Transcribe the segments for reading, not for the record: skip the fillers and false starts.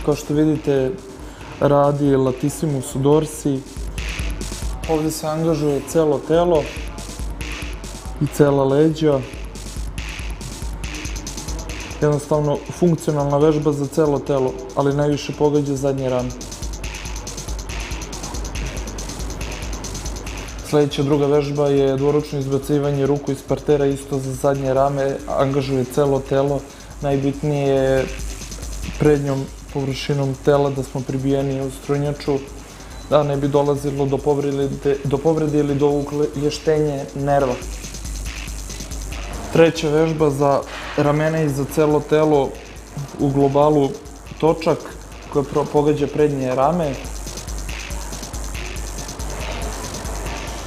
kao što vidite, radi latissimus dorsi. Ovdje se angažuje celo telo i cela leđa. Jednostavno, funkcionalna vežba za celo telo, ali najviše pogađa zadnje rame. Sljedeća druga vežba je dvoručno izbacivanje ruku iz partera, isto za zadnje rame, angažuje celo telo. Najbitnije je prednjom površinom tela da smo pribijeni u strunjaču, da ne bi dolazilo do povrede ili do ukleštenja nerva. Treća vežba za ramena i za celo telo u globalu točak koja pogađa prednje rame.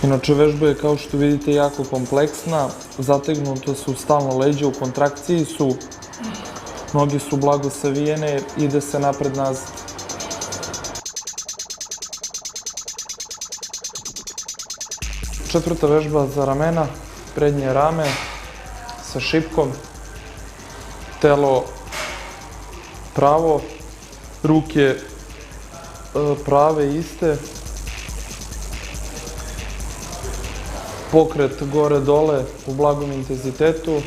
Inače, vežba je, kao što vidite, jako kompleksna, zategnuta su stalno leđa, u kontrakciji su, noge su blago savijene, ide se napred-nazad. Četvrta vežba za ramena, prednje rame sa šipkom, telo pravo, ruke prave iste, pokret gore-dole u blagom intenzitetu.